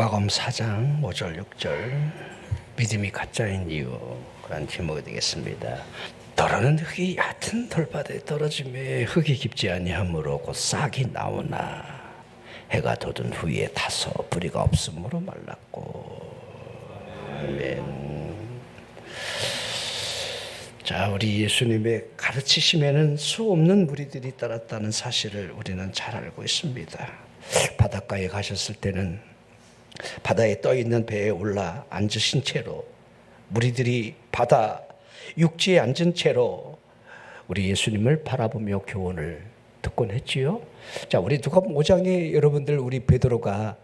마가음 4장 5절 6절 믿음이 가짜인 이유, 그런 제목이 되겠습니다. 떨어는 흙이 얕은 돌밭에 떨어짐에 흙이 깊지 아니하므로 곧 싹이 나오나 해가 돋은 후에 타서 뿌리가 없으므로 말랐고. 아멘. 자, 우리 예수님의 가르치심에는 수 없는 무리들이 따랐다는 사실을 우리는 잘 알고 있습니다. 바닷가에 가셨을 때는 바다에 떠 있는 배에 올라 앉으신 채로, 무리들이 바다 육지에 앉은 채로 우리 예수님을 바라보며 교훈을 듣곤 했지요. 자, 우리 누가복음 5장에 여러분들, 우리 베드로가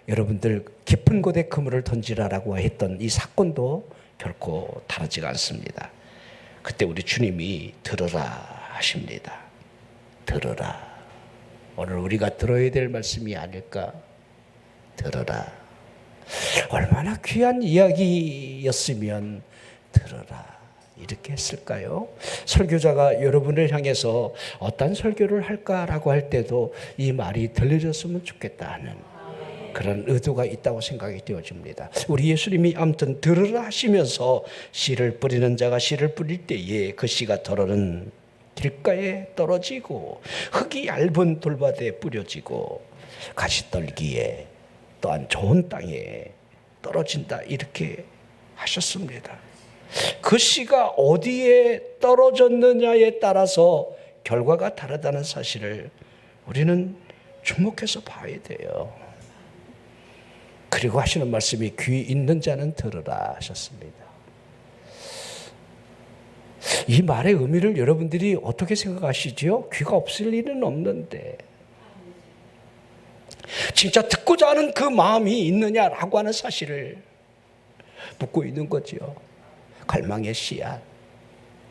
여러분들 깊은 곳에 그물을 던지라라고 했던 이 사건도 결코 다르지가 않습니다. 그때 우리 주님이 들으라 하십니다. 들으라. 오늘 우리가 들어야 될 말씀이 아닐까? 들으라. 얼마나 귀한 이야기였으면 들으라 이렇게 했을까요? 설교자가 여러분을 향해서 어떤 설교를 할까라고 할 때도 이 말이 들려졌으면 좋겠다 하는 그런 의도가 있다고 생각이 되어집니다. 우리 예수님이 아무튼 들으라 하시면서 씨를 뿌리는 자가 씨를 뿌릴 때에 그 씨가 더러는 길가에 떨어지고 흙이 얇은 돌밭에 뿌려지고 가시떨기에 또한 좋은 땅에 떨어진다 이렇게 하셨습니다. 그 씨가 어디에 떨어졌느냐에 따라서 결과가 다르다는 사실을 우리는 주목해서 봐야 돼요. 그리고 하시는 말씀이 귀 있는 자는 들으라 하셨습니다. 이 말의 의미를 여러분들이 어떻게 생각하시죠? 귀가 없을 일은 없는데 진짜 듣고자 하는 그 마음이 있느냐라고 하는 사실을 묻고 있는 거죠. 갈망의 씨앗,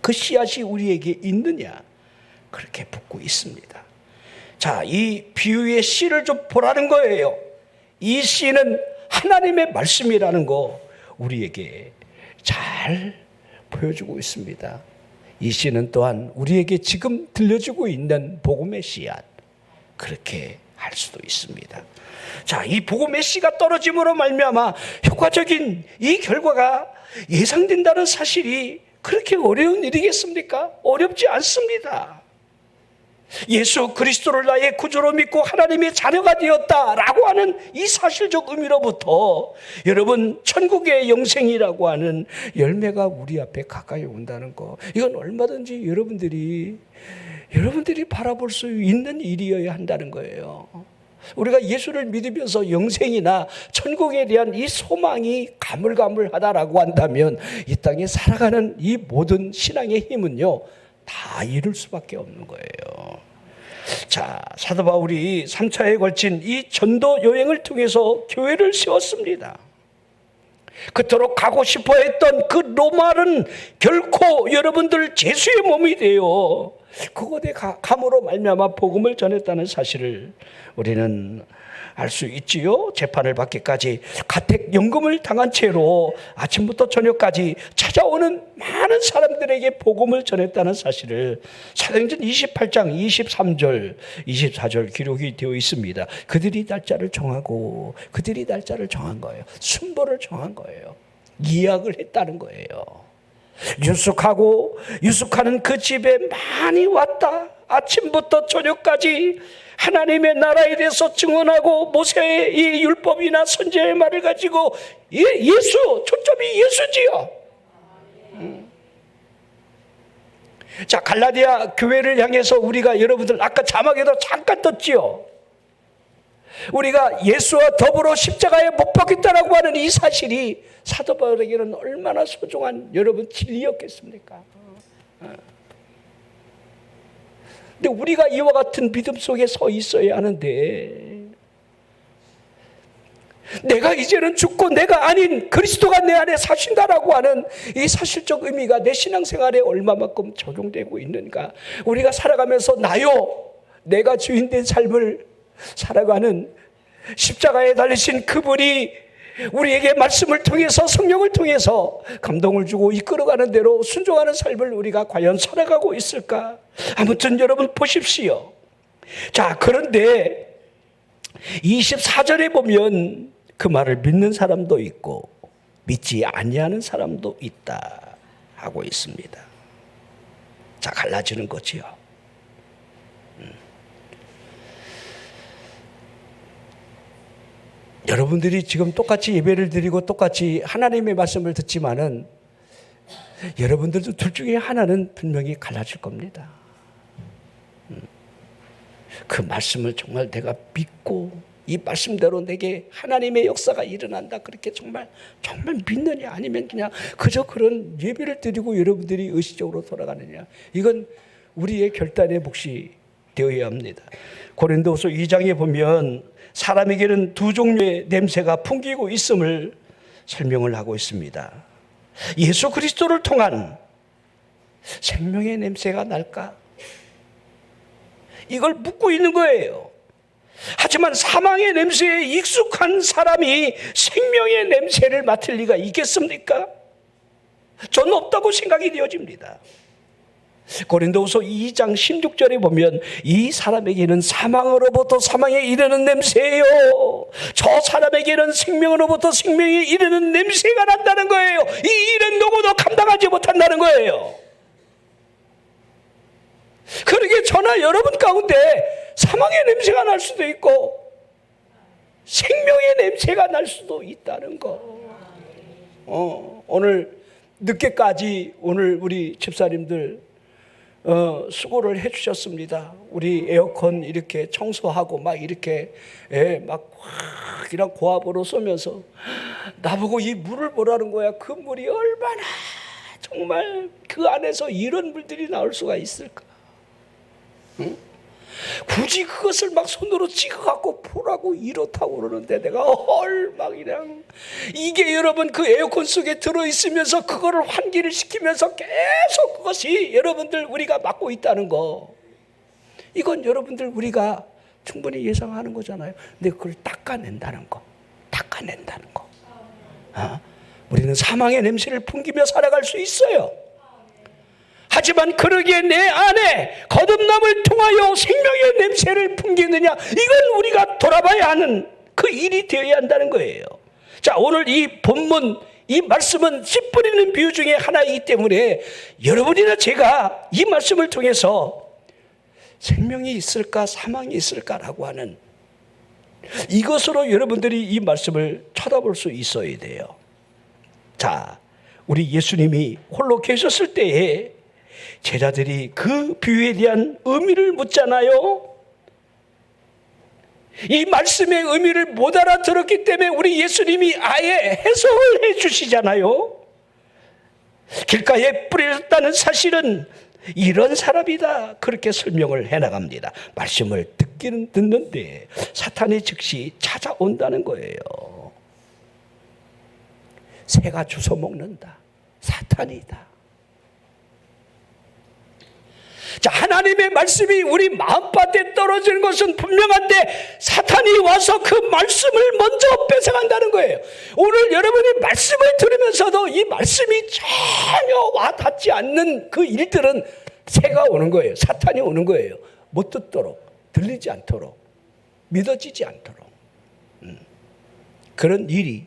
그 씨앗이 우리에게 있느냐, 그렇게 묻고 있습니다. 자, 이 비유의 씨를 좀 보라는 거예요. 이 씨는 하나님의 말씀이라는 거 우리에게 잘 보여주고 있습니다. 이 씨는 또한 우리에게 지금 들려주고 있는 복음의 씨앗, 그렇게 할 수도 있습니다. 자, 이 복음의 씨가 떨어짐으로 말미암아 효과적인 이 결과가 예상된다는 사실이 그렇게 어려운 일이겠습니까? 어렵지 않습니다. 예수 그리스도를 나의 구주로 믿고 하나님의 자녀가 되었다라고 하는 이 사실적 의미로부터 여러분 천국의 영생이라고 하는 열매가 우리 앞에 가까이 온다는 거, 이건 얼마든지 여러분들이 바라볼 수 있는 일이어야 한다는 거예요. 우리가 예수를 믿으면서 영생이나 천국에 대한 이 소망이 가물가물하다라고 한다면 이 땅에 살아가는 이 모든 신앙의 힘은요 다 이룰 수밖에 없는 거예요. 자, 사도 바울이 3차에 걸친 이 전도 여행을 통해서 교회를 세웠습니다. 그토록 가고 싶어 했던 그 로마는 결코 여러분들 제수의 몸이 되어 그곳에 감으로 말미암아 복음을 전했다는 사실을 우리는 알 수 있지요. 재판을 받기까지 가택연금을 당한 채로 아침부터 저녁까지 찾아오는 많은 사람들에게 복음을 전했다는 사실을 사도행전 28장 23절 24절 기록이 되어 있습니다. 그들이 날짜를 정한 거예요. 순번을 정한 거예요. 예약을 했다는 거예요. 유숙하는 그 집에 많이 왔다. 아침부터 저녁까지 하나님의 나라에 대해서 증언하고 모세의 이 율법이나 선지자의 말을 가지고 예수, 초점이 예수지요. 자, 갈라디아 교회를 향해서 우리가 여러분들 아까 자막에도 잠깐 떴지요. 우리가 예수와 더불어 십자가에 못 박혔다라고 하는 이 사실이 사도 바울에게는 얼마나 소중한 여러분 진리였겠습니까? 근데 우리가 이와 같은 믿음 속에 서 있어야 하는데, 내가 이제는 죽고 내가 아닌 그리스도가 내 안에 사신다라고 하는 이 사실적 의미가 내 신앙생활에 얼마만큼 적용되고 있는가? 우리가 살아가면서 나요, 내가 주인된 삶을 살아가는 십자가에 달리신 그분이 우리에게 말씀을 통해서 성령을 통해서 감동을 주고 이끌어가는 대로 순종하는 삶을 우리가 과연 살아가고 있을까? 아무튼 여러분 보십시오. 자, 그런데 24절에 보면 그 말을 믿는 사람도 있고 믿지 아니하는 사람도 있다 하고 있습니다. 자, 갈라지는 거지요. 여러분들이 지금 똑같이 예배를 드리고 똑같이 하나님의 말씀을 듣지만은 여러분들도 둘 중에 하나는 분명히 갈라질 겁니다. 그 말씀을 정말 내가 믿고 이 말씀대로 내게 하나님의 역사가 일어난다, 그렇게 정말 믿느냐, 아니면 그냥 그저 그런 예배를 드리고 여러분들이 의식적으로 돌아가느냐, 이건 우리의 결단의 몫이 되어야 합니다. 고린도후서 2장에 보면 사람에게는 두 종류의 냄새가 풍기고 있음을 설명을 하고 있습니다. 예수 그리스도를 통한 생명의 냄새가 날까? 이걸 묻고 있는 거예요. 하지만 사망의 냄새에 익숙한 사람이 생명의 냄새를 맡을 리가 있겠습니까? 저는 없다고 생각이 되어집니다. 고린도후서 2장 16절에 보면 이 사람에게는 사망으로부터 사망에 이르는 냄새예요, 저 사람에게는 생명으로부터 생명에 이르는 냄새가 난다는 거예요. 이 일은 누구도 감당하지 못한다는 거예요. 그러게 저나 여러분 가운데 사망의 냄새가 날 수도 있고 생명의 냄새가 날 수도 있다는 거. 오늘 늦게까지 오늘 우리 집사님들 수고를 해주셨습니다. 우리 에어컨 이렇게 청소하고 막 이렇게 막 이런 고압으로 쏘면서 나보고 이 물을 보라는 거야. 그 물이 얼마나 정말 그 안에서 이런 물들이 나올 수가 있을까? 응? 굳이 그것을 막 손으로 찍어갖고 보라고 이렇다고 그러는데 내가 막 그냥 이게 여러분 그 에어컨 속에 들어있으면서 그거를 환기를 시키면서 계속 그것이 여러분들 우리가 맡고 있다는 거, 이건 여러분들 우리가 충분히 예상하는 거잖아요. 근데 그걸 닦아낸다는 거. 우리는 사망의 냄새를 풍기며 살아갈 수 있어요. 하지만 그러기에 내 안에 거듭남을 통하여 생명의 냄새를 풍기느냐, 이건 우리가 돌아봐야 하는 그 일이 되어야 한다는 거예요. 자, 오늘 이 본문, 이 말씀은 씨 뿌리는 비유 중에 하나이기 때문에 여러분이나 제가 이 말씀을 통해서 생명이 있을까 사망이 있을까라고 하는 이것으로 여러분들이 이 말씀을 쳐다볼 수 있어야 돼요. 자, 우리 예수님이 홀로 계셨을 때에 제자들이 그 비유에 대한 의미를 묻잖아요. 이 말씀의 의미를 못 알아들었기 때문에 우리 예수님이 아예 해석을 해 주시잖아요. 길가에 뿌려졌다는 사실은 이런 사람이다, 그렇게 설명을 해나갑니다. 말씀을 듣기는 듣는데 사탄이 즉시 찾아온다는 거예요. 새가 주워 먹는다, 사탄이다. 자, 하나님의 말씀이 우리 마음밭에 떨어지는 것은 분명한데 사탄이 와서 그 말씀을 먼저 뺏어간다는 거예요. 오늘 여러분이 말씀을 들으면서도 이 말씀이 전혀 와닿지 않는 그 일들은 새가 오는 거예요. 사탄이 오는 거예요. 못 듣도록, 들리지 않도록, 믿어지지 않도록. 그런 일이,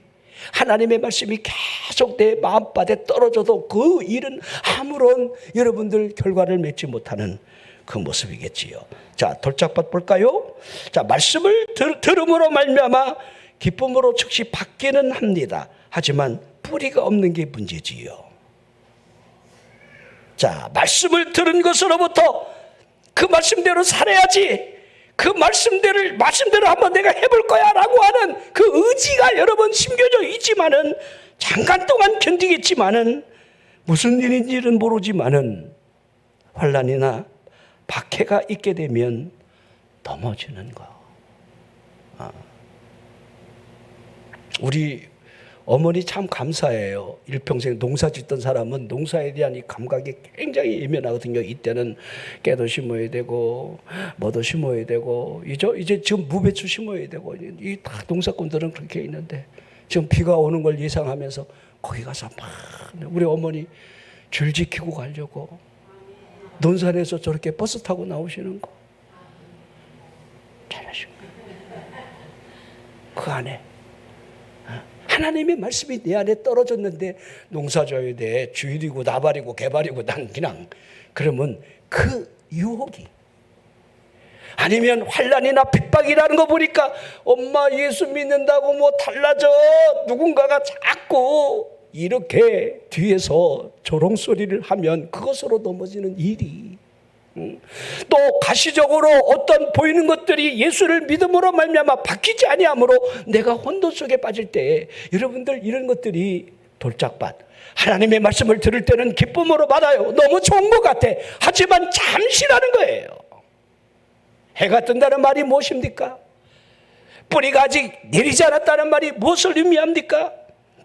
하나님의 말씀이 계속 내 마음밭에 떨어져도 그 일은 아무런 여러분들 결과를 맺지 못하는 그 모습이겠지요. 자, 돌짝밭 볼까요? 자, 말씀을 들음으로 말미암아 기쁨으로 즉시 받기는 합니다. 하지만 뿌리가 없는 게 문제지요. 자, 말씀을 들은 것으로부터 그 말씀대로 살아야지, 그 말씀대로 한번 내가 해볼 거야 라고 하는 그 의지가 여러분 심겨져 있지만은, 잠깐 동안 견디겠지만은, 무슨 일인지는 모르지만은 환난이나 박해가 있게 되면 넘어지는 거. 우리 어머니 참 감사해요. 일평생 농사 짓던 사람은 농사에 대한 이 감각이 굉장히 예민하거든요. 이때는 깨도 심어야 되고 뭐도 심어야 되고 이제 지금 무배추 심어야 되고, 이 다 농사꾼들은 그렇게 있는데 지금 비가 오는 걸 예상하면서 거기 가서 막 우리 어머니 줄 지키고 가려고 논산에서 저렇게 버스 타고 나오시는 거 잘하시고, 그 안에 하나님의 말씀이 내 안에 떨어졌는데 농사 져야 돼. 주일이고 나발이고 개발이고 난 그냥 그러면 그 유혹이 아니면 환난이나 핍박이라는 거 보니까 엄마 예수 믿는다고 뭐 달라져. 누군가가 자꾸 이렇게 뒤에서 조롱소리를 하면 그것으로 넘어지는 일이 또 가시적으로 어떤 보이는 것들이 예수를 믿음으로 말미암아 바뀌지 아니하므로 내가 혼돈 속에 빠질 때 여러분들 이런 것들이 돌짝밭 하나님의 말씀을 들을 때는 기쁨으로 받아요. 너무 좋은 것 같아. 하지만 잠시라는 거예요. 해가 뜬다는 말이 무엇입니까? 뿌리가 아직 내리지 않았다는 말이 무엇을 의미합니까?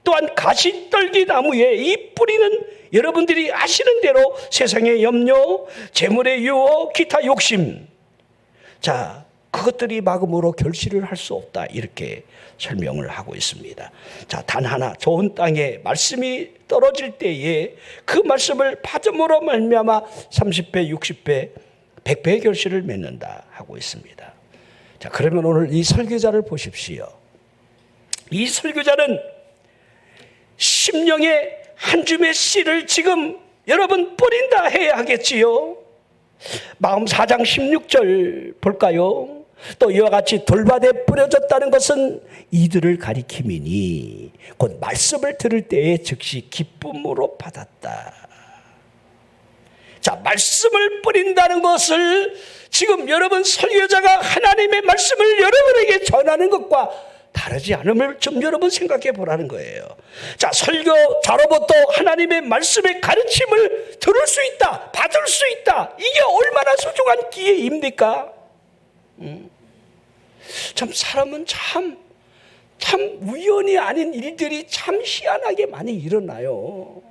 또한 가시떨기 나무의 이 뿌리는 여러분들이 아시는 대로 세상의 염려, 재물의 유혹, 기타 욕심, 자 그것들이 막음으로 결실을 할 수 없다 이렇게 설명을 하고 있습니다. 자, 단 하나 좋은 땅에 말씀이 떨어질 때에 그 말씀을 받음으로 말미암아 30배, 60배, 100배의 결실을 맺는다 하고 있습니다. 자, 그러면 오늘 이 설교자를 보십시오. 이 설교자는 심령의 한 줌의 씨를 지금 여러분 뿌린다 해야 하겠지요. 마음 4장 16절 볼까요? 또 이와 같이 돌밭에 뿌려졌다는 것은 이들을 가리킴이니 곧 말씀을 들을 때에 즉시 기쁨으로 받았다. 자, 말씀을 뿌린다는 것을 지금 여러분 설교자가 하나님의 말씀을 여러분에게 전하는 것과 다르지 않음을 좀 여러분 생각해 보라는 거예요. 자, 설교자로부터 하나님의 말씀의 가르침을 들을 수 있다, 받을 수 있다. 이게 얼마나 소중한 기회입니까? 참 사람은 참 우연이 아닌 일들이 참 희한하게 많이 일어나요.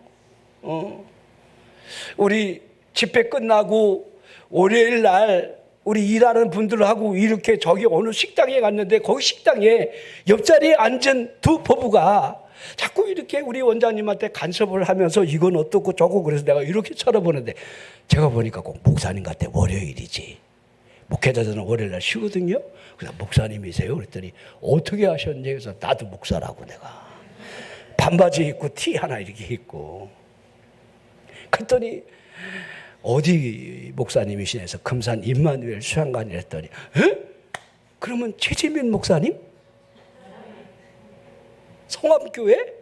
우리 집회 끝나고 월요일 날 우리 일하는 분들하고 이렇게 저기 어느 식당에 갔는데 거기 식당에 옆자리에 앉은 두 부부가 자꾸 이렇게 우리 원장님한테 간섭을 하면서 이건 어떻고 저거 그래서 내가 이렇게 쳐다보는데 제가 보니까 꼭 목사님 같아. 월요일이지. 목회자들은 월요일 날 쉬거든요. 그래서 목사님이세요? 그랬더니 어떻게 하셨니? 그래서 나도 목사라고 내가 반바지 입고 티 하나 이렇게 입고 그랬더니 어디 목사님이시냐 해서 금산 임마누엘 수양관이라 했더니 에? 그러면 최지민 목사님? 성암교회?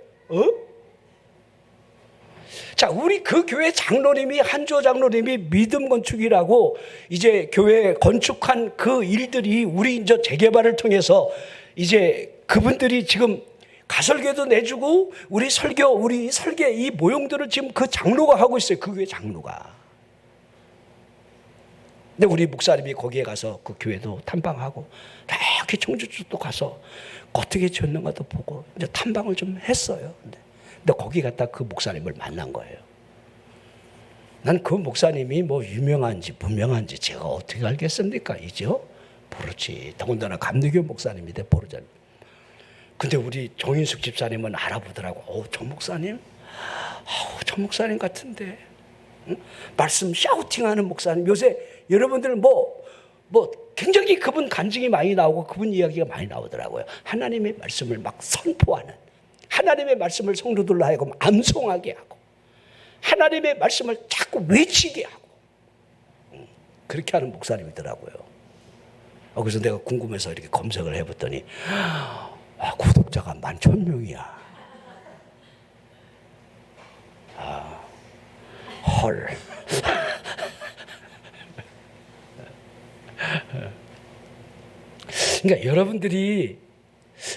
자, 우리 그 교회 장로님이 한주호 장로님이 믿음 건축이라고 이제 교회 건축한 그 일들이 우리 이제 재개발을 통해서 이제 그분들이 지금 가설계도 내주고 우리 설계 이 모형들을 지금 그 장로가 하고 있어요. 그 교회 장로가. 근데 우리 목사님이 거기에 가서 그 교회도 탐방하고 이렇게 청주 쪽도 가서 어떻게 지었는가도 보고 이제 탐방을 좀 했어요. 근데 거기 갔다 그 목사님을 만난 거예요. 난 그 목사님이 뭐 유명한지 무명한지 제가 어떻게 알겠습니까? 이죠? 모르지. 더군다나 감리교 목사님인데 모르잖아요. 근데 우리 정인숙 집사님은 알아보더라고. 저 목사님? 저 목사님 같은데. 응? 말씀 샤우팅하는 목사님. 요새 여러분들 뭐 굉장히 그분 간증이 많이 나오고 그분 이야기가 많이 나오더라고요. 하나님의 말씀을 막 선포하는, 하나님의 말씀을 성도들로 하여금 암송하게 하고 하나님의 말씀을 자꾸 외치게 하고 그렇게 하는 목사님이더라고요. 그래서 내가 궁금해서 이렇게 검색을 해봤더니 구독자가 11,000명이야. 헐. 그러니까 여러분들이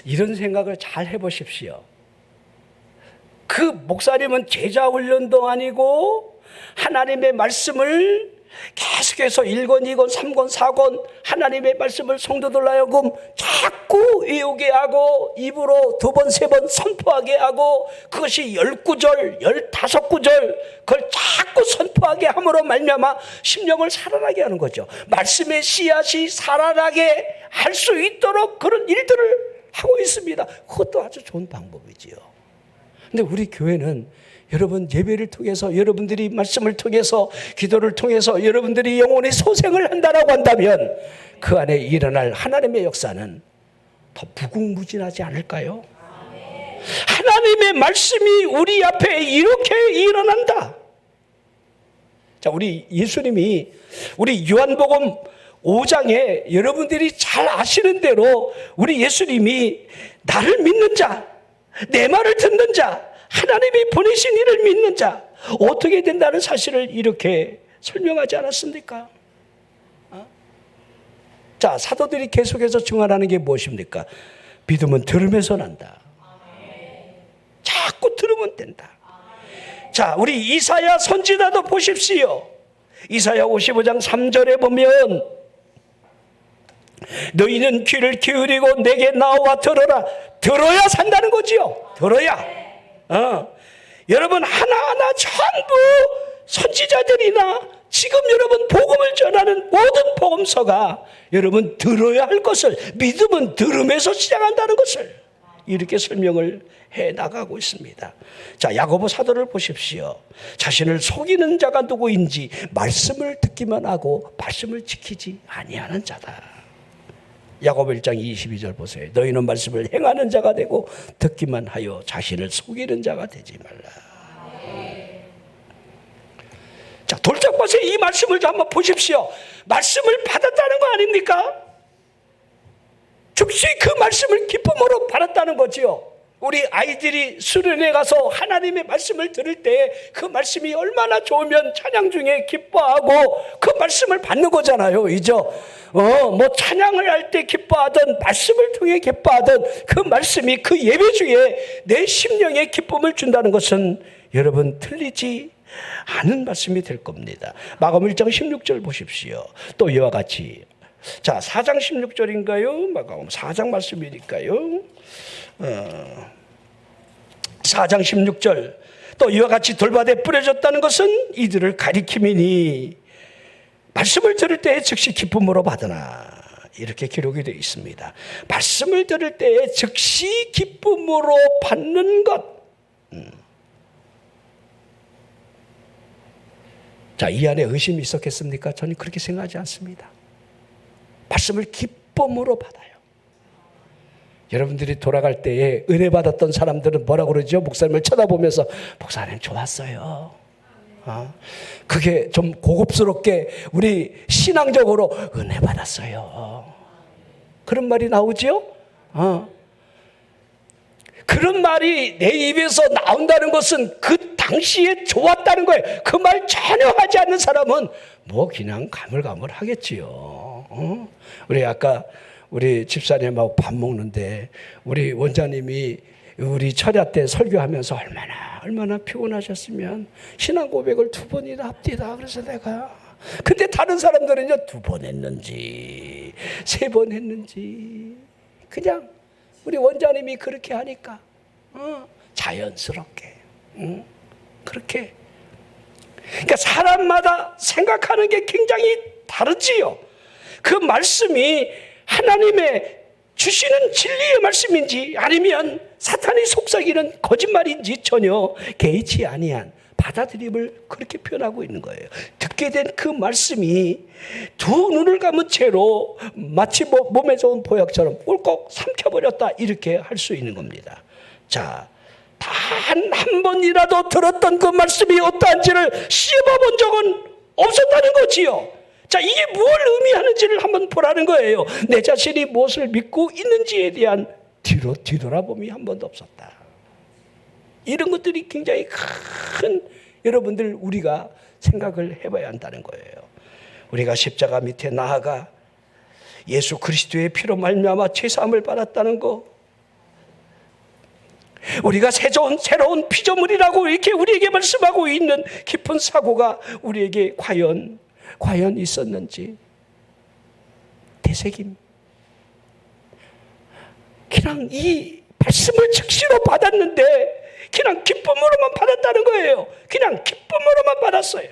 이런 생각을 잘 해보십시오. 그 목사님은 제자 훈련도 아니고 하나님의 말씀을 계속해서 1권, 2권, 3권, 4권 하나님의 말씀을 성도들 하여금 자꾸 외우게 하고 입으로 2번, 3번 선포하게 하고 그것이 10구절, 15구절 그걸 자꾸 선포하게 함으로 말미암아 심령을 살아나게 하는 거죠. 말씀의 씨앗이 살아나게 할 수 있도록 그런 일들을 하고 있습니다. 그것도 아주 좋은 방법이지요. 근데 우리 교회는 여러분 예배를 통해서 여러분들이 말씀을 통해서 기도를 통해서 여러분들이 영혼의 소생을 한다라고 한다면 그 안에 일어날 하나님의 역사는 더 무궁무진하지 않을까요? 하나님의 말씀이 우리 앞에 이렇게 일어난다. 자, 우리 예수님이 우리 요한복음 5장에 여러분들이 잘 아시는 대로 우리 예수님이 나를 믿는 자, 내 말을 듣는 자, 하나님이 보내신 이를 믿는 자 어떻게 된다는 사실을 이렇게 설명하지 않았습니까? 자, 사도들이 계속해서 증언하는 게 무엇입니까? 믿음은 들으면서 난다. 자꾸 들으면 된다. 자, 우리 이사야 선지자도 보십시오. 이사야 55장 3절에 보면 너희는 귀를 기울이고 내게 나와 들어라. 들어야 산다는 거지요. 들어야. 여러분 하나하나 전부 선지자들이나 지금 여러분 복음을 전하는 모든 복음서가 여러분 들어야 할 것을, 믿음은 들음에서 시작한다는 것을 이렇게 설명을 해 나가고 있습니다. 자, 야고보 사도를 보십시오. 자신을 속이는 자가 누구인지 말씀을 듣기만 하고 말씀을 지키지 아니하는 자다. 야고보 1장 22절 보세요. 너희는 말씀을 행하는 자가 되고 듣기만 하여 자신을 속이는 자가 되지 말라. 자, 돌짝밭에 이 말씀을 좀 한번 보십시오. 말씀을 받았다는 거 아닙니까? 즉시 그 말씀을 기쁨으로 받았다는 거지요. 우리 아이들이 수련회 가서 하나님의 말씀을 들을 때 그 말씀이 얼마나 좋으면 찬양 중에 기뻐하고 그 말씀을 받는 거잖아요. 이죠? 뭐 찬양을 할 때 기뻐하던 말씀을 통해 기뻐하던 그 말씀이 그 예배 중에 내 심령에 기쁨을 준다는 것은 여러분 틀리지 않은 말씀이 될 겁니다. 마가복음 1장 16절 보십시오. 또 이와 같이 자 4장 16절인가요? 마가복음 4장 말씀이니까요. 4장 16절 또 이와 같이 돌밭에 뿌려졌다는 것은 이들을 가리킴이니 말씀을 들을 때에 즉시 기쁨으로 받으나 이렇게 기록이 되어 있습니다. 말씀을 들을 때에 즉시 기쁨으로 받는 것. 자, 이 안에 의심이 있었겠습니까? 저는 그렇게 생각하지 않습니다. 말씀을 기쁨으로 받아요. 여러분들이 돌아갈 때에 은혜 받았던 사람들은 뭐라고 그러죠? 목사님을 쳐다보면서 목사님 좋았어요. 그게 좀 고급스럽게 우리 신앙적으로 은혜 받았어요. 그런 말이 나오죠? 그런 말이 내 입에서 나온다는 것은 그 당시에 좋았다는 거예요. 그 말 전혀 하지 않는 사람은 뭐 그냥 가물가물하겠지요. 우리 아까 우리 집사님하고 밥 먹는데 우리 원장님이 우리 철야 때 설교하면서 얼마나 피곤하셨으면 신앙 고백을 2번이나 합디다. 그래서 내가 근데 다른 사람들은요 2번 했는지 3번 했는지 그냥 우리 원장님이 그렇게 하니까 자연스럽게 그렇게 그러니까 사람마다 생각하는 게 굉장히 다르지요. 그 말씀이 하나님의 주시는 진리의 말씀인지 아니면 사탄이 속삭이는 거짓말인지 전혀 개의치 아니한 받아들임을 그렇게 표현하고 있는 거예요. 듣게 된 그 말씀이 두 눈을 감은 채로 마치 몸에 좋은 보약처럼 꿀꺽 삼켜버렸다 이렇게 할 수 있는 겁니다. 자, 단 한 번이라도 들었던 그 말씀이 어떠한지를 씹어본 적은 없었다는 거지요. 자, 이게 무엇을 의미하는지를 한번 보라는 거예요. 내 자신이 무엇을 믿고 있는지에 대한 뒤돌아봄이 한 번도 없었다. 이런 것들이 굉장히 큰 여러분들 우리가 생각을 해봐야 한다는 거예요. 우리가 십자가 밑에 나아가 예수 그리스도의 피로 말미암아 죄사함을 받았다는 거, 우리가 새로운 피조물이라고 이렇게 우리에게 말씀하고 있는 깊은 사고가 우리에게 과연 있었는지 되새김. 그냥 이 말씀을 즉시로 받았는데 그냥 기쁨으로만 받았다는 거예요. 그냥 기쁨으로만 받았어요.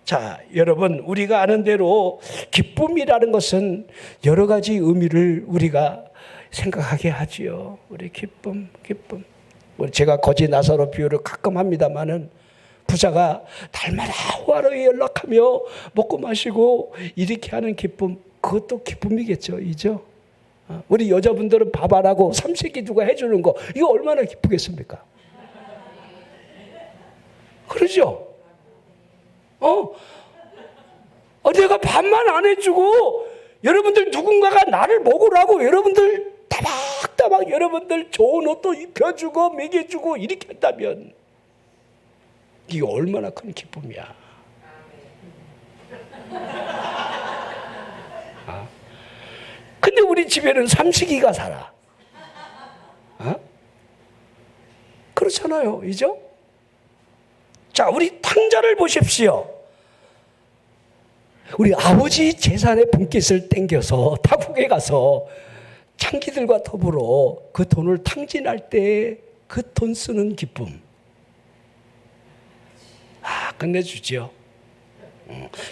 자, 여러분 우리가 아는 대로 기쁨이라는 것은 여러 가지 의미를 우리가 생각하게 하지요. 우리 기쁨. 제가 거지 나사로 비유를 가끔 합니다마는 부자가 달마다 호화로이 연락하며 먹고 마시고 이렇게 하는 기쁨, 그것도 기쁨이겠죠. 이죠? 우리 여자분들은 밥 안 하고 삼시세끼 누가 해주는 거, 이거 얼마나 기쁘겠습니까? 그러죠? 내가 밥만 안 해주고 여러분들 누군가가 나를 먹으라고 여러분들 따박따박 여러분들 좋은 옷도 입혀주고 먹여주고 이렇게 한다면 이게 얼마나 큰 기쁨이야. 근데 우리 집에는 삼식이가 살아. 그렇잖아요. 이죠? 자, 우리 탕자를 보십시오. 우리 아버지 재산의 분깃을 땡겨서 타국에 가서 창기들과 더불어 그 돈을 탕진할 때 그 돈 쓰는 기쁨. 끝내주죠.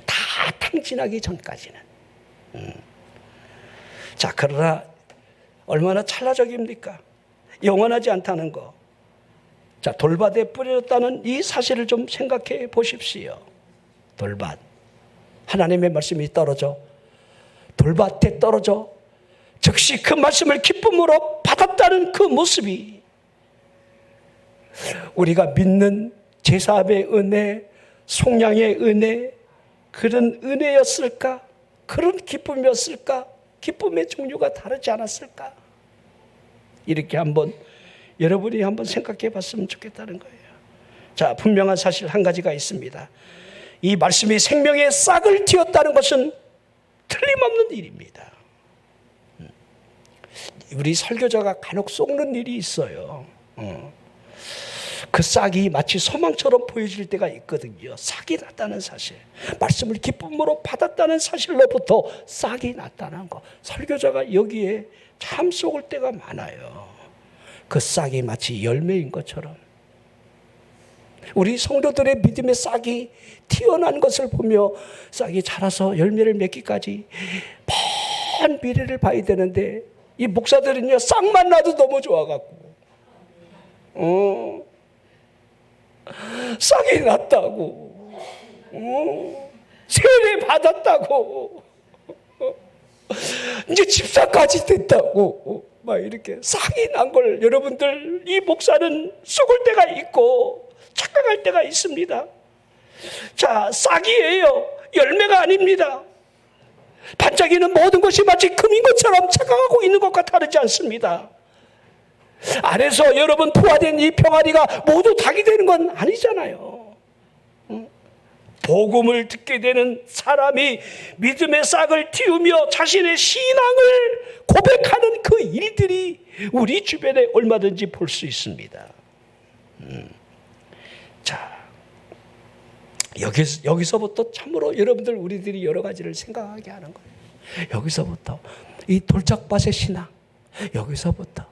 다 탕진하기 전까지는. 자, 그러나 얼마나 찰나적입니까? 영원하지 않다는 거. 자, 돌밭에 뿌려졌다는 이 사실을 좀 생각해 보십시오. 돌밭. 하나님의 말씀이 떨어져 돌밭에 떨어져 즉시 그 말씀을 기쁨으로 받았다는 그 모습이 우리가 믿는 제사함의 은혜, 속량의 은혜, 그런 은혜였을까? 그런 기쁨이었을까? 기쁨의 종류가 다르지 않았을까? 이렇게 한번 여러분이 한번 생각해 봤으면 좋겠다는 거예요. 자, 분명한 사실 한 가지가 있습니다. 이 말씀이 생명의 싹을 틔웠다는 것은 틀림없는 일입니다. 우리 설교자가 간혹 속는 일이 있어요. 그 싹이 마치 소망처럼 보여질 때가 있거든요. 싹이 났다는 사실, 말씀을 기쁨으로 받았다는 사실로부터 싹이 났다는 거, 설교자가 여기에 참 속을 때가 많아요. 그 싹이 마치 열매인 것처럼 우리 성도들의 믿음의 싹이 튀어난 것을 보며 싹이 자라서 열매를 맺기까지 먼 미래를 봐야 되는데 이 목사들은요, 싹만 나도 너무 좋아갖고 싹이 났다고, 세례 받았다고, 이제 집사까지 됐다고 막 이렇게 싹이 난 걸 여러분들, 이 목사는 속을 때가 있고 착각할 때가 있습니다. 자, 싹이에요. 열매가 아닙니다. 반짝이는 모든 것이 마치 금인 것처럼 착각하고 있는 것과 다르지 않습니다. 안에서 여러분 부화된 이 평안이가 모두 닭이 되는 건 아니잖아요. 복음을 듣게 되는 사람이 믿음의 싹을 틔우며 자신의 신앙을 고백하는 그 일들이 우리 주변에 얼마든지 볼 수 있습니다. 자, 여기서부터 참으로 여러분들 우리들이 여러 가지를 생각하게 하는 거예요. 여기서부터 이 돌짝밭의 신앙, 여기서부터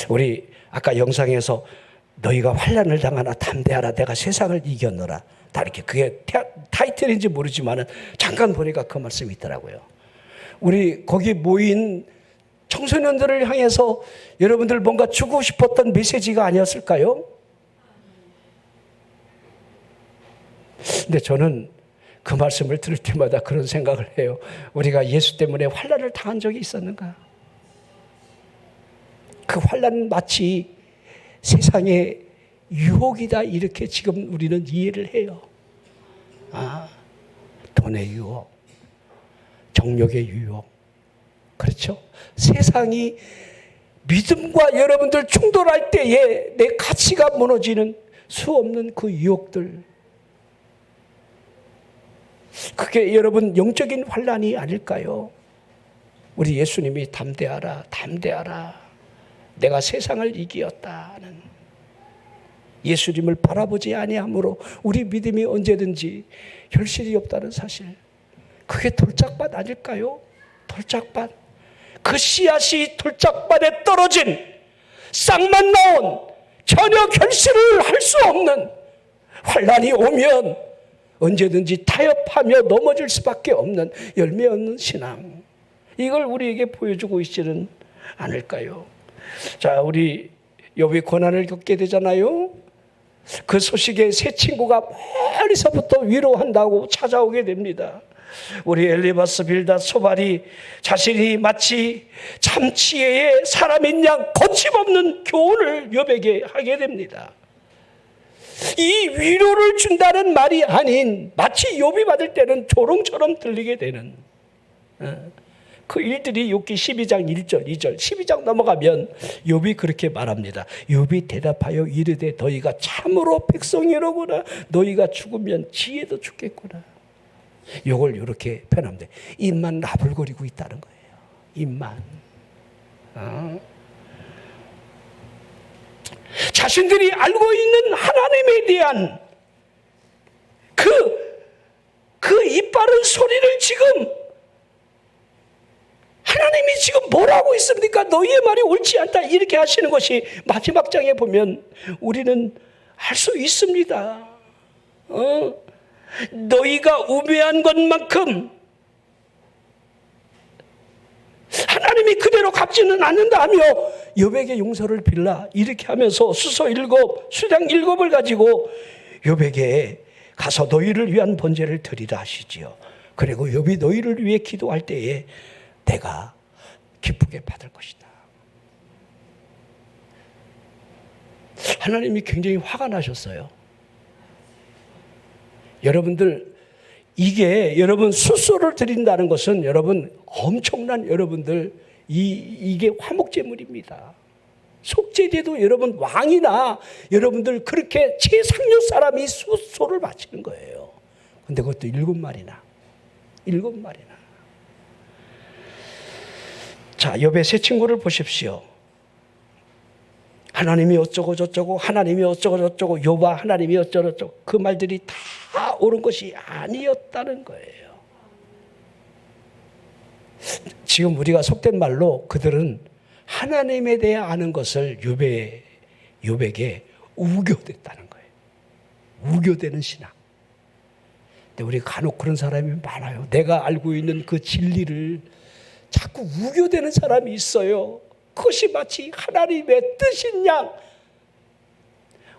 우리 아까 영상에서 너희가 환난을 당하나 담대하라, 내가 세상을 이겼노라, 다 이렇게, 그게 타이틀인지 모르지만은 잠깐 보니까 그 말씀이 있더라고요. 우리 거기 모인 청소년들을 향해서 여러분들 뭔가 주고 싶었던 메시지가 아니었을까요? 근데 저는 그 말씀을 들을 때마다 그런 생각을 해요. 우리가 예수 때문에 환난을 당한 적이 있었는가? 그 환난은 마치 세상의 유혹이다, 이렇게 지금 우리는 이해를 해요. 돈의 유혹, 정욕의 유혹, 그렇죠? 세상이 믿음과 여러분들 충돌할 때에 내 가치가 무너지는 수없는 그 유혹들, 그게 여러분 영적인 환난이 아닐까요? 우리 예수님이 담대하라, 담대하라, 내가 세상을 이기었다는, 예수님을 바라보지 아니함으로 우리 믿음이 언제든지 결실이 없다는 사실, 그게 돌짝밭 아닐까요? 돌짝밭. 그 씨앗이 돌짝밭에 떨어진 싹만 나온 전혀 결실을 할 수 없는, 환난이 오면 언제든지 타협하며 넘어질 수밖에 없는 열매 없는 신앙, 이걸 우리에게 보여주고 있지는 않을까요? 자, 우리 욥이 고난을 겪게 되잖아요. 그 소식에 세 친구가 멀리서부터 위로한다고 찾아오게 됩니다. 우리 엘리바스 빌닷 소발이 자신이 마치 참치의 사람인 양 거침없는 교훈을 욥에게 하게 됩니다. 이 위로를 준다는 말이 아닌 마치 욥이 받을 때는 조롱처럼 들리게 되는 그 일들이 욥기 12장 1절 2절 12장 넘어가면 욥이 그렇게 말합니다. 욥이 대답하여 이르되 너희가 참으로 백성이로구나. 너희가 죽으면 지혜도 죽겠구나. 이걸 이렇게 표현합니다. 입만 나불거리고 있다는 거예요. 입만. 자신들이 알고 있는 하나님에 대한 그 이빠른 소리를 지금 하나님이 지금 뭐라고 있습니까? 너희의 말이 옳지 않다 이렇게 하시는 것이 마지막 장에 보면 우리는 알 수 있습니다. 너희가 우매한 것만큼 하나님이 그대로 갚지는 않는다며 욥에게 용서를 빌라 이렇게 하면서 수소 7, 수장 7을 가지고 욥에게 가서 너희를 위한 번제를 드리라 하시지요. 그리고 욥이 너희를 위해 기도할 때에 내가 기쁘게 받을 것이다. 하나님이 굉장히 화가 나셨어요. 여러분들 이게 여러분 수소를 드린다는 것은 여러분 엄청난 여러분들 이게 화목제물입니다. 속죄제도 여러분 왕이나 여러분들 그렇게 최상류 사람이 수소를 바치는 거예요. 근데 그것도 7마리나. 자, 욥의 세 친구를 보십시오. 하나님이 어쩌고 저쩌고 하나님이 어쩌고 저쩌고 욥아 하나님이 어쩌고 저쩌고 그 말들이 다 옳은 것이 아니었다는 거예요. 지금 우리가 속된 말로 그들은 하나님에 대해 아는 것을 욥에게 우겨댔다는 거예요. 우겨대는 신앙. 근데 우리 간혹 그런 사람이 많아요. 내가 알고 있는 그 진리를 자꾸 우겨대는 사람이 있어요. 그것이 마치 하나님의 뜻인 양,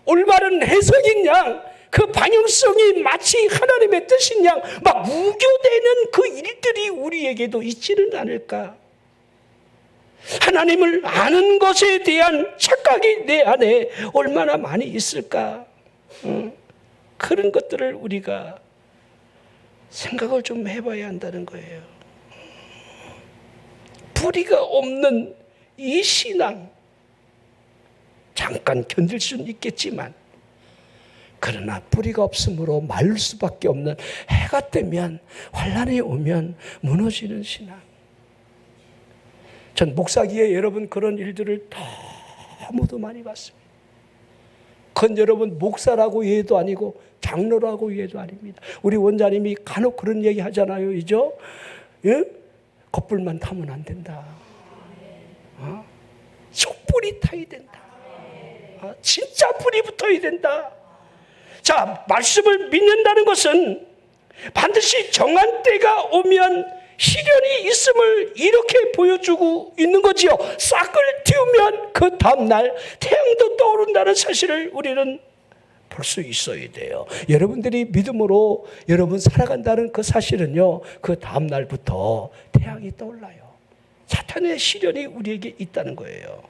올바른 해석인 양, 그 방향성이 마치 하나님의 뜻인 양 막 우겨대는 그 일들이 우리에게도 있지는 않을까. 하나님을 아는 것에 대한 착각이 내 안에 얼마나 많이 있을까. 그런 것들을 우리가 생각을 좀 해봐야 한다는 거예요. 뿌리가 없는 이 신앙 잠깐 견딜 수는 있겠지만 그러나 뿌리가 없으므로 마를 수밖에 없는 해가 뜨면 환란이 오면 무너지는 신앙. 전 목사기에 여러분 그런 일들을 너무도 많이 봤습니다. 그건 여러분 목사라고 이해도 아니고 장로라고 이해도 아닙니다. 우리 원장님이 간혹 그런 얘기 하잖아요. 이죠? 예? 겉불만 타면 안 된다. 속불이 타야 된다. 진짜 불이 붙어야 된다. 자, 말씀을 믿는다는 것은 반드시 정한 때가 오면 시련이 있음을 이렇게 보여주고 있는 거지요. 싹을 틔우면 그 다음날 태양도 떠오른다는 사실을 우리는 볼 수 있어야 돼요. 여러분들이 믿음으로 여러분 살아간다는 그 사실은요, 그 다음날부터 태양이 떠올라요. 사탄의 시련이 우리에게 있다는 거예요.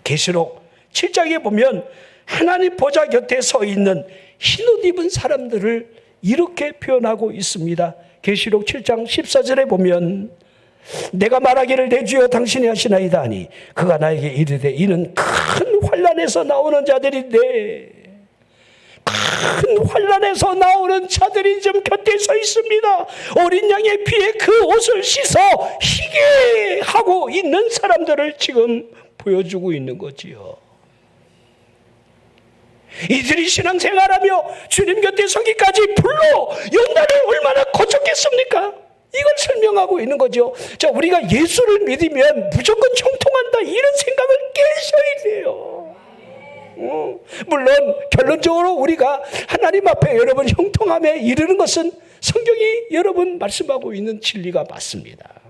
계시록 7장에 보면 하나님 보좌 곁에 서 있는 흰옷 입은 사람들을 이렇게 표현하고 있습니다. 계시록 7장 14절에 보면 내가 말하기를 내 주여 당신이 하시나이다 하니 그가 나에게 이르되 이는 큰 환난에서 나오는 자들인데 큰 환난에서 나오는 자들이 좀 곁에 서 있습니다. 어린 양의 피에 그 옷을 씻어 희게 하고 있는 사람들을 지금 보여주고 있는 거지요. 이들이 신앙생활하며 주님 곁에 서기까지 불로 연단을 얼마나 거쳤겠습니까? 이걸 설명하고 있는 거죠. 자, 우리가 예수를 믿으면 무조건 형통한다 이런 생각을 깨셔야 돼요. 물론 결론적으로 우리가 하나님 앞에 여러분 형통함에 이르는 것은 성경이 여러분 말씀하고 있는 진리가 맞습니다.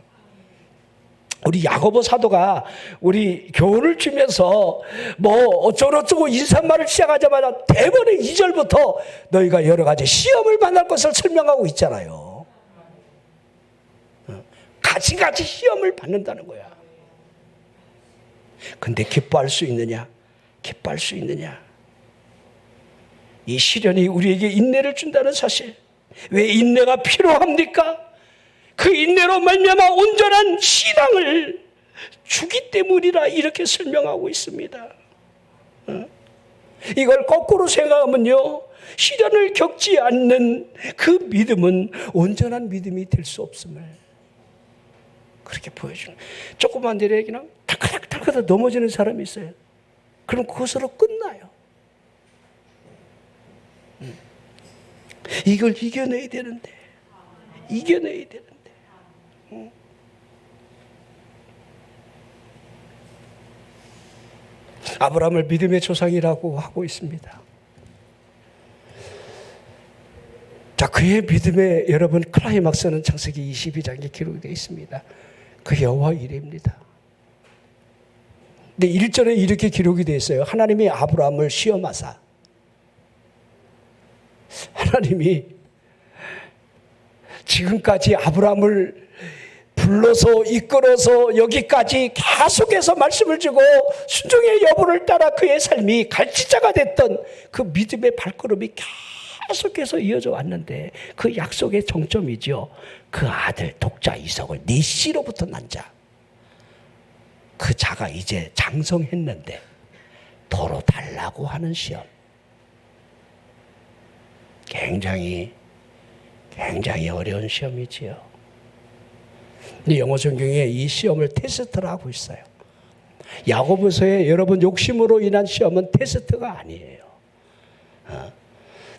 우리 야고보 사도가 우리 교훈을 주면서 뭐 어쩌고저쩌고 인사말을 시작하자마자 대번에 2절부터 너희가 여러 가지 시험을 만날 것을 설명하고 있잖아요. 가지가지 시험을 받는다는 거야. 근데 기뻐할 수 있느냐? 기뻐할 수 있느냐? 이 시련이 우리에게 인내를 준다는 사실. 왜 인내가 필요합니까? 그 인내로 말미암아 온전한 신앙을 주기 때문이라 이렇게 설명하고 있습니다. 이걸 거꾸로 생각하면요, 시련을 겪지 않는 그 믿음은 온전한 믿음이 될 수 없음을 그렇게 보여주는. 조그만 일에 그냥 탁탁탁 넘어지는 사람이 있어요. 그럼 그것으로 끝나요. 이걸 이겨내야 되는데. 아브라함을 믿음의 조상이라고 하고 있습니다. 자, 그의 믿음의 여러분 클라이막스는 창세기 22장에 기록이 되어 있습니다. 그 여호와 이레입니다. 근데 1절에 이렇게 기록이 되어 있어요. 하나님이 아브라함을 시험하사, 하나님이 지금까지 아브라함을 불러서 이끌어서 여기까지 계속해서 말씀을 주고 순종의 여부를 따라 그의 삶이 갈지자가 됐던 그 믿음의 발걸음이 계속해서 이어져 왔는데, 그 약속의 정점이죠. 그 아들 독자 이삭을 네 씨로부터 난 자, 그 자가 이제 장성했는데 도로 달라고 하는 시험. 굉장히 어려운 시험이지요. 영어 성경에 이 시험을 테스트라고 있어요. 야고보서에 여러분 욕심으로 인한 시험은 테스트가 아니에요.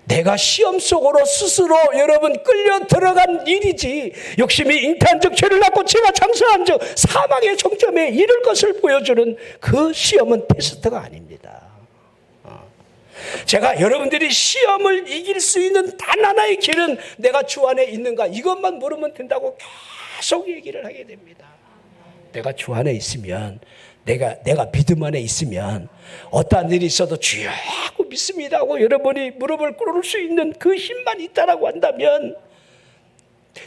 내가 시험 속으로 스스로 여러분 끌려 들어간 일이지, 욕심이 잉태한즉 죄를 낳고 죄가 장성한즉 사망의 정점에 이를 것을 보여주는 그 시험은 테스트가 아닙니다. 제가 여러분들이 시험을 이길 수 있는 단 하나의 길은 내가 주 안에 있는가, 이것만 물으면 된다고 계속 얘기를 하게 됩니다. 내가 주 안에 있으면, 내가 믿음 안에 있으면 어떠한 일이 있어도 주여 하고 믿습니다 하고 여러분이 무릎을 꿇을 수 있는 그 힘만 있다라고 한다면,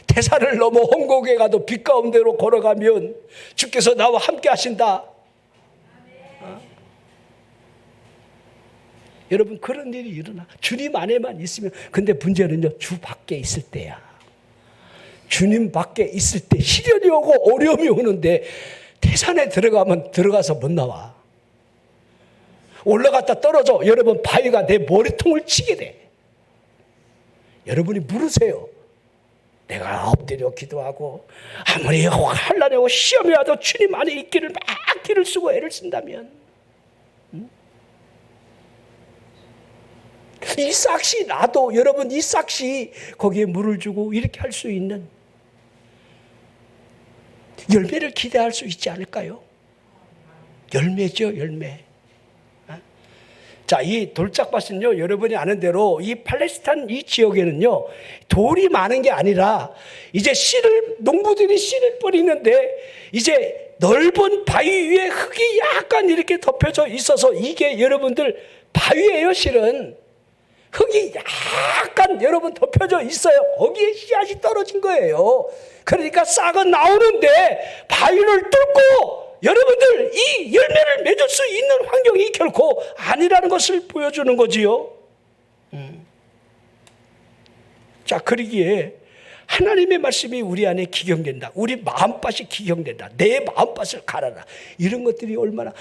태산을 넘어 홍곡에 가도 빛 가운데로 걸어가면 주께서 나와 함께 하신다. 여러분, 그런 일이 일어나. 주님 안에만 있으면. 근데 문제는요, 주 밖에 있을 때야. 주님 밖에 있을 때 시련이 오고 어려움이 오는데 태산에 들어가서 못 나와. 올라갔다 떨어져. 여러분, 바위가 내 머리통을 치게 돼. 여러분이 물으세요. 내가 엎드려 기도하고 아무리 환난이고 시험이 와도 주님 안에 있기를 막 길을 쓰고 애를 쓴다면, 이 싹시 나도, 여러분 이 싹시 거기에 물을 주고 이렇게 할 수 있는 열매를 기대할 수 있지 않을까요? 열매죠, 열매. 자, 이 돌짝밭은요, 여러분이 아는 대로 이 팔레스타인 이 지역에는요, 돌이 많은 게 아니라 이제 농부들이 씨를 뿌리는데 이제 넓은 바위 위에 흙이 약간 이렇게 덮여져 있어서, 이게 여러분들 바위예요, 실은. 흙이 약간 여러분 덮여져 있어요. 거기에 씨앗이 떨어진 거예요. 그러니까 싹은 나오는데 바위를 뚫고 여러분들 이 열매를 맺을 수 있는 환경이 결코 아니라는 것을 보여주는 거지요. 자, 그러기에 하나님의 말씀이 우리 안에 기경된다. 우리 마음밭이 기경된다. 내 마음밭을 갈아라. 이런 것들이 얼마나,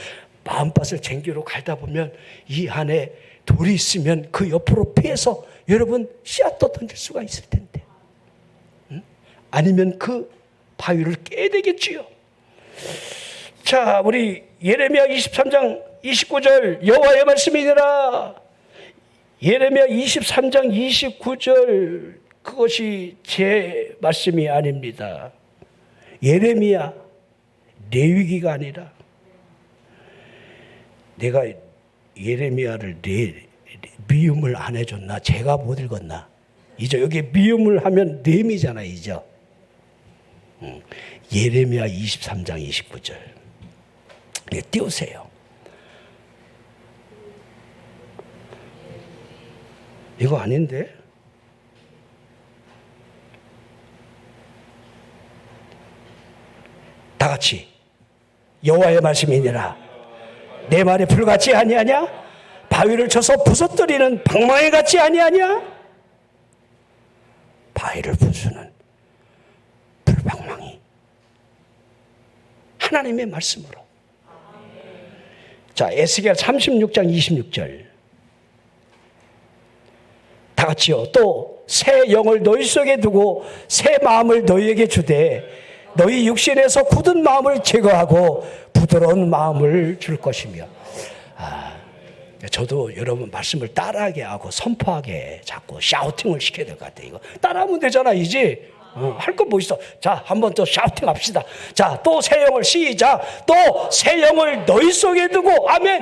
마음밭을 쟁기로 갈다 보면 이 안에 돌이 있으면 그 옆으로 피해서 여러분 씨앗도 던질 수가 있을 텐데, 아니면 그 바위를 깨야 되겠지요. 자, 우리 예레미야 23장 29절 여호와의 말씀이니라. 예레미야 23장 29절, 그것이 제 말씀이 아닙니다. 예레미야, 레위기가 아니라, 내가 예레미야를 미음을 안 해줬나? 제가 못 읽었나? 이제 여기 미음을 하면 렘이잖아, 이제. 예레미야 23장 29절. 띄우세요. 이거 아닌데? 다 같이 여호와의 말씀이니라. 내 말에 불같이 아니하냐? 바위를 쳐서 부서뜨리는 방망이 같지 아니하냐? 바위를 부수는 불방망이. 하나님의 말씀으로. 자, 에스겔 36장 26절. 다 같이요. 또 새 영을 너희 속에 두고 새 마음을 너희에게 주되 너희 육신에서 굳은 마음을 제거하고 부드러운 마음을 줄 것이며. 저도 여러분 말씀을 따라하게 하고 선포하게 자꾸 샤우팅을 시켜야 될 것 같아요. 이거 따라하면 되잖아, 이제. 할 거 뭐 있어? 자, 한번 또 샤우팅 합시다. 자, 또 새 영을 시작. 또 새 영을 너희 속에 두고. 아멘.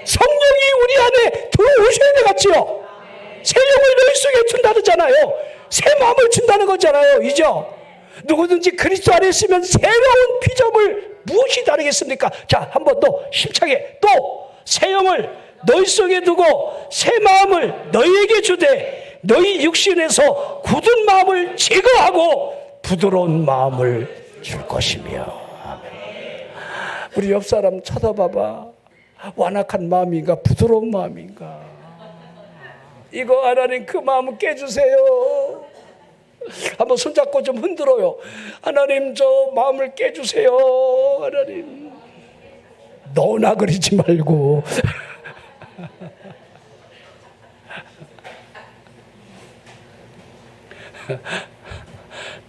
성령이 우리 안에 들어오셔야 되겠지요. 새 영을 너희 속에 준다잖아요. 새 마음을 준다는 거잖아요. 이죠? 누구든지 그리스도 안에 있으면 새로운 피조물 무엇이 다르겠습니까? 자, 한번 더 힘차게. 또 새 영을 너희 속에 두고 새 마음을 너희에게 주되 너희 육신에서 굳은 마음을 제거하고 부드러운 마음을 줄 것이며. 아멘. 우리 옆 사람 쳐다봐봐. 완악한 마음인가 부드러운 마음인가? 이거 하나님 그 마음을 깨주세요. 한번 손잡고 좀 흔들어요. 하나님 저 마음을 깨주세요. 하나님. 너나 그러지 말고.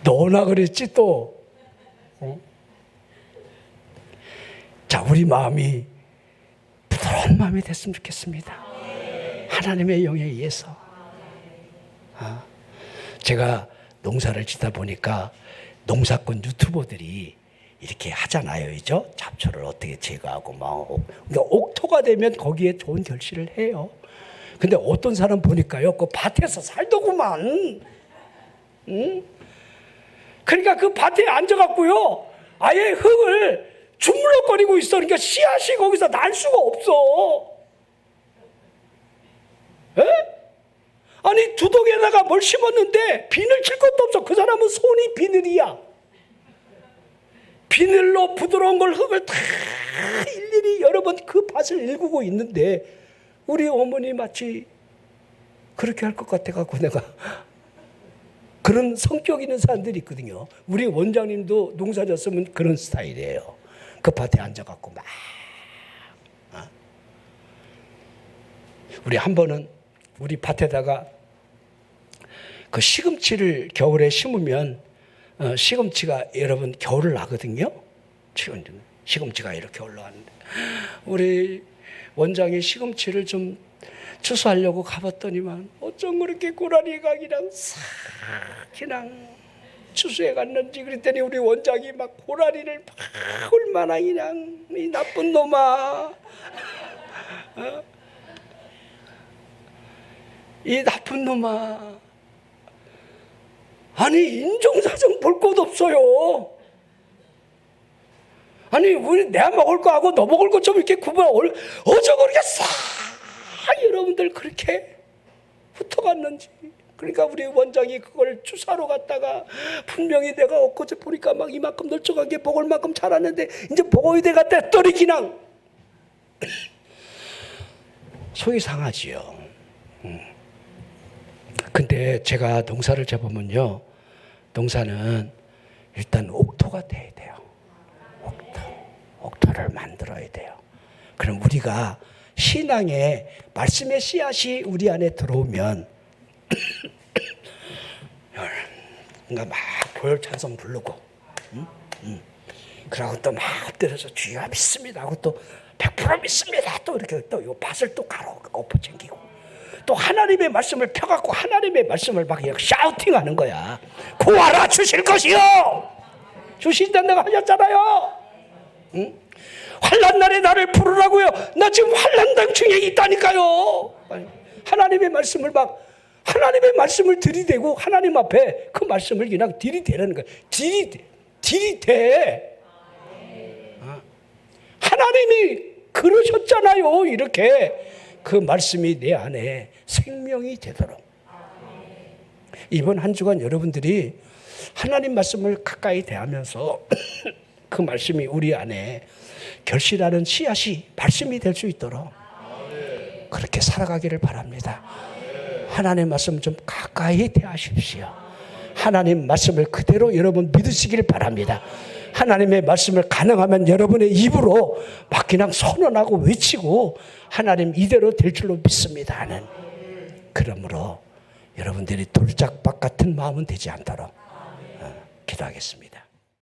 너나 그랬지 또. 자, 우리 마음이 부드러운 마음이 됐으면 좋겠습니다. 하나님의 영에 의해서. 제가 농사를 짓다 보니까 농사꾼 유튜버들이 이렇게 하잖아요, 이죠? 잡초를 어떻게 제거하고 막. 그러니까 옥토가 되면 거기에 좋은 결실을 해요. 근데 어떤 사람 보니까요, 그 밭에서 살더구만. 그러니까 그 밭에 앉아갖고요, 아예 흙을 주물럭거리고 있어. 그러니까 씨앗이 거기서 날 수가 없어. 에? 아니, 두둑에다가 뭘 심었는데 비늘 칠 것도 없어. 그 사람은 손이 비늘이야. 비늘로 부드러운 걸 흙을 다 일일이 여러 번 그 밭을 일구고 있는데 우리 어머니 마치 그렇게 할 것 같아갖고 내가 그런 성격 있는 사람들이 있거든요. 우리 원장님도 농사 졌으면 그런 스타일이에요. 그 밭에 앉아갖고 막. 우리 한 번은 우리 밭에다가 그 시금치를 겨울에 심으면 시금치가 여러분 겨울을 나거든요. 시금치가 이렇게 올라왔는데 우리 원장이 시금치를 좀 추수하려고 가봤더니만 어쩜 그렇게 고라니가 그냥 싹 그냥 추수해 갔는지. 그랬더니 우리 원장이 막 고라니를 막 얼마나 그냥 이 나쁜 놈아, 이 나쁜 놈아. 아니, 인종사정 볼 것 없어요. 아니, 우리 내가 먹을 거 하고 너 먹을 거 좀 이렇게 구분, 어쩌고 그렇게 싹 여러분들 그렇게 흩어갔는지. 그러니까 우리 원장이 그걸 추사로 갔다가 분명히 내가 엊그제 보니까 막 이만큼 널쩍하게 먹을 만큼 자랐는데 이제 먹어야 돼 갔다 했더니 그냥 속이 상하지요. 근데 제가 농사를 잡으면요, 농사는 일단 옥토가 돼야 돼요. 옥토를 만들어야 돼요. 그럼 우리가 신앙의 말씀의 씨앗이 우리 안에 들어오면 그러니까 막 보혈 찬송 부르고, 그러고 또 막 엎드려서 주여 믿습니다 하고 또 100% 믿습니다 또 이렇게 또 요 밭을 또 가로 엎어 챙기고 또 하나님의 말씀을 펴갖고 하나님의 말씀을 막 샤우팅하는 거야. 구하라 주실 것이요. 주신다는 내가 하셨잖아요. 환난 날에 나를 부르라고요. 나 지금 환난 당중에 있다니까요. 하나님의 말씀을 막 하나님의 말씀을 들이대고 하나님 앞에 그 말씀을 그냥 들이대라는 거야. 들이대. 하나님이 그러셨잖아요. 이렇게 그 말씀이 내 안에 생명이 되도록. 이번 한 주간 여러분들이 하나님 말씀을 가까이 대하면서 그 말씀이 우리 안에 결실하는 씨앗이 말씀이 될 수 있도록 그렇게 살아가기를 바랍니다. 하나님 말씀 좀 가까이 대하십시오. 하나님 말씀을 그대로 여러분 믿으시길 바랍니다. 하나님의 말씀을 가능하면 여러분의 입으로 막 그냥 선언하고 외치고 하나님 이대로 될 줄로 믿습니다 하는, 그러므로 여러분들이 돌짝밭 같은 마음은 되지 않도록 기도하겠습니다.